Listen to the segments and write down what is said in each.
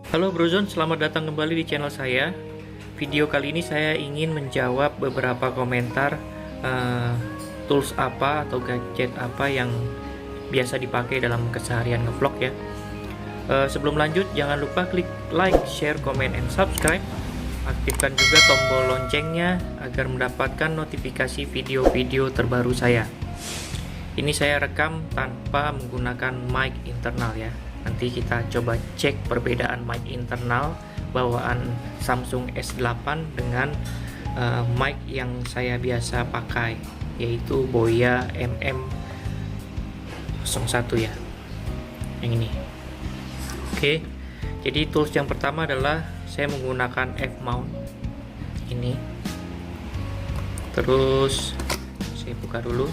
Halo Brozon, selamat datang kembali di channel saya. Video kali ini saya ingin menjawab beberapa komentar eh, tools apa atau gadget apa yang biasa dipakai dalam keseharian ngevlog ya. Sebelum lanjut, jangan lupa klik like, share, comment, and subscribe. Aktifkan juga tombol loncengnya agar mendapatkan notifikasi video-video terbaru saya. Ini saya rekam tanpa menggunakan mic internal ya. Nanti kita coba cek perbedaan mic internal bawaan Samsung S8 dengan mic yang saya biasa pakai, yaitu Boya MM01 ya, yang ini. Oke, jadi tools yang pertama adalah saya menggunakan F-mount ini. Terus saya buka dulu.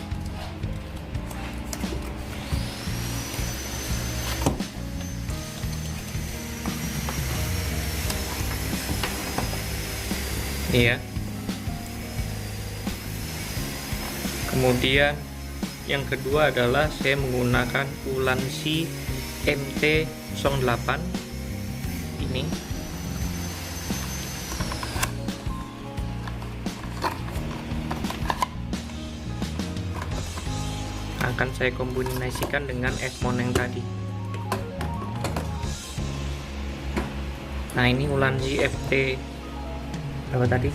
Iya. Kemudian yang kedua adalah saya menggunakan Ulanzi MT08 ini. Akan saya kombinasikan dengan F-mount yang tadi. Nah, ini Ulanzi FT berapa tadi?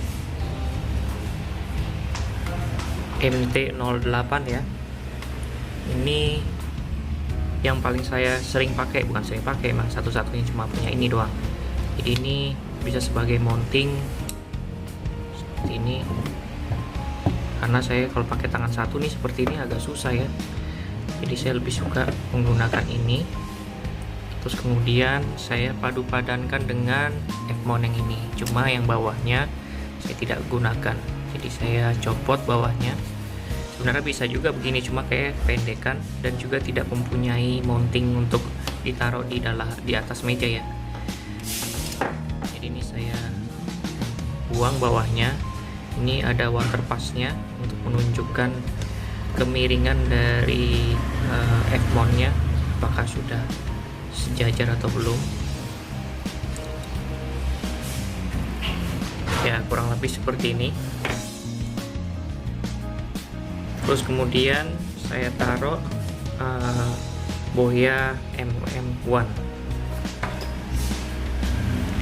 MT08 ya. Ini yang paling saya sering pakai, bukan sering pakai, emang satu-satunya cuma punya ini doang. Jadi ini bisa sebagai mounting seperti ini. Karena saya kalau pakai tangan satu nih seperti ini agak susah ya. Jadi saya lebih suka menggunakan ini. Terus kemudian saya padu-padankan dengan F-mount yang ini, cuma yang bawahnya saya tidak gunakan, jadi saya copot bawahnya. Sebenarnya bisa juga begini, cuma kayak pendekan dan juga tidak mempunyai mounting untuk ditaruh di atas meja ya. Jadi ini saya buang bawahnya. Ini ada water pass-nya untuk menunjukkan kemiringan dari F-mount-nya apakah sudah sejajar atau belum ya, kurang lebih seperti ini. Terus kemudian saya taruh Boya MM1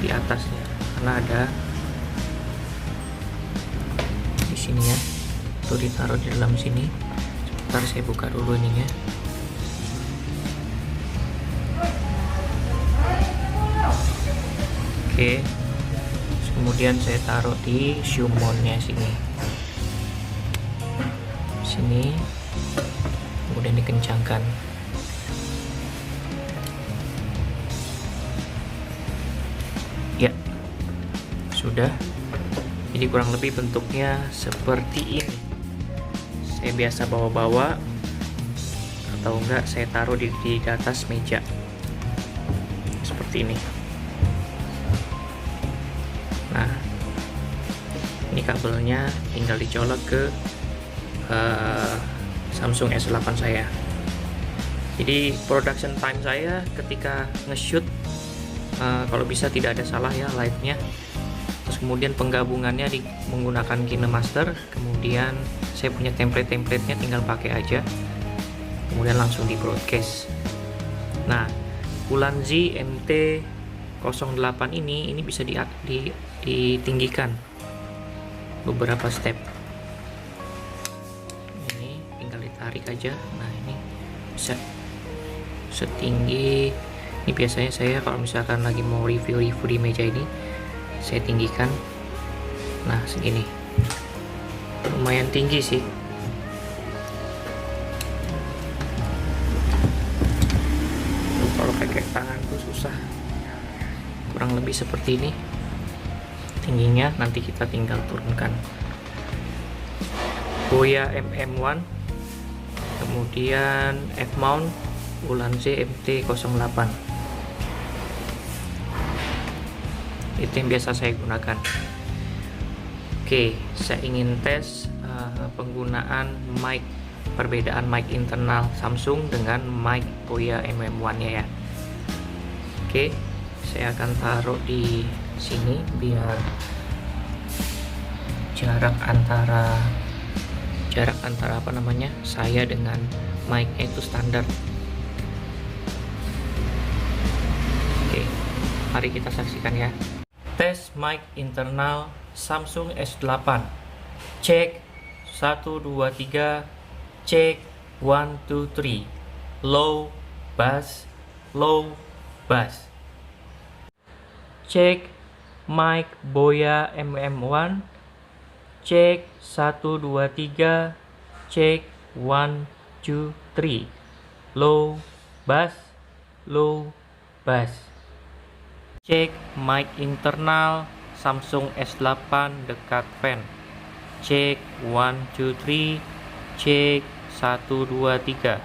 di atasnya karena ada di sini ya, itu ditaruh di dalam sini. Sebentar saya buka dulu ininya. Oke, kemudian saya taruh di shoe mount-nya sini, kemudian dikencangkan. Ya, sudah. Jadi kurang lebih bentuknya seperti ini. Saya biasa bawa-bawa, atau enggak saya taruh di atas meja seperti ini. Nah, ini kabelnya tinggal dicolok ke Samsung S8 saya. Jadi production time saya ketika nge-shoot kalau bisa tidak ada salah ya live-nya. Terus kemudian penggabungannya menggunakan KineMaster. Kemudian saya punya template-templatenya, tinggal pakai aja. Kemudian langsung di broadcast. Nah, Ulanzi MT08 ini bisa ditinggikan beberapa step. Ini tinggal ditarik aja. Nah, ini bisa setinggi ini. Biasanya saya kalau misalkan lagi mau review di meja ini, saya tinggikan. Nah, segini, lumayan tinggi sih. Kalau pakai tangan tuh susah. Kurang lebih seperti ini tingginya, nanti kita tinggal turunkan. Boya MM1, kemudian F-mount Ulanzi MT08, itu yang biasa saya gunakan. Oke, saya ingin tes penggunaan mic, perbedaan mic internal Samsung dengan mic Boya MM1 nya ya. Oke, saya akan taruh di sini biar jarak antara apa namanya saya dengan mic-nya itu standar. Oke, mari kita saksikan ya. Tes mic internal Samsung S8. Cek 1 2 3. Cek 1 2 3. Low bass, low bass. Cek mic Boya MM1. Cek 1 2 3. Cek 1 2 3. Low bass, low bass. Cek mic internal Samsung S8 dekat fan. Cek 1 2 3. Cek 1 2 3.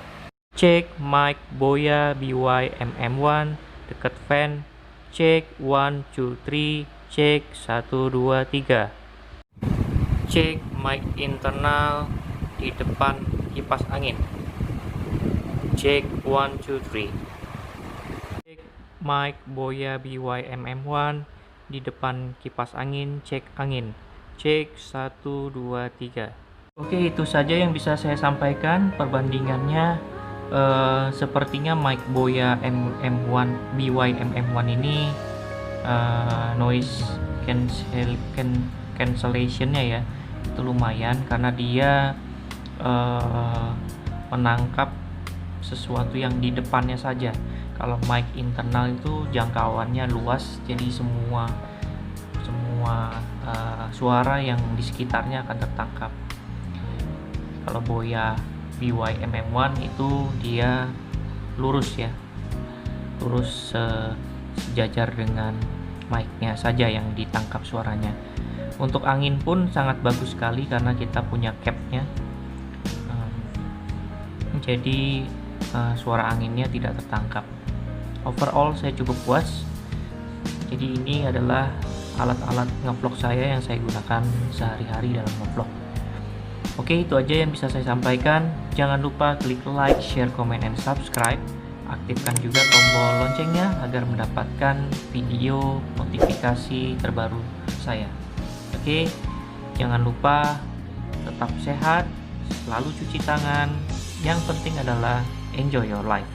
Cek mic Boya BY MM1 dekat fan. Cek 1 2 3. Cek 1 2 3. Cek mic internal di depan kipas angin. Cek 1 2 3. Mic Boya BY MM1 di depan kipas angin, cek angin. Cek 1 2 3. Oke, itu saja yang bisa saya sampaikan perbandingannya. Sepertinya mic Boya MM1 BY MM1 ini noise cancellationnya ya itu lumayan, karena dia menangkap sesuatu yang di depannya saja. Kalau mic internal itu jangkauannya luas, jadi semua suara yang di sekitarnya akan tertangkap. Kalau Boya BY MM1 itu dia lurus ya, lurus sejajar dengan mic-nya saja yang ditangkap suaranya. Untuk angin pun sangat bagus sekali karena kita punya cap-nya, jadi suara anginnya tidak tertangkap. Overall saya cukup puas. Jadi ini adalah alat-alat ngevlog saya yang saya gunakan sehari-hari dalam ngevlog. Oke, itu aja yang bisa saya sampaikan. Jangan lupa klik like, share, comment, and subscribe. Aktifkan juga tombol loncengnya agar mendapatkan video notifikasi terbaru saya. Oke, jangan lupa tetap sehat, selalu cuci tangan. Yang penting adalah enjoy your life.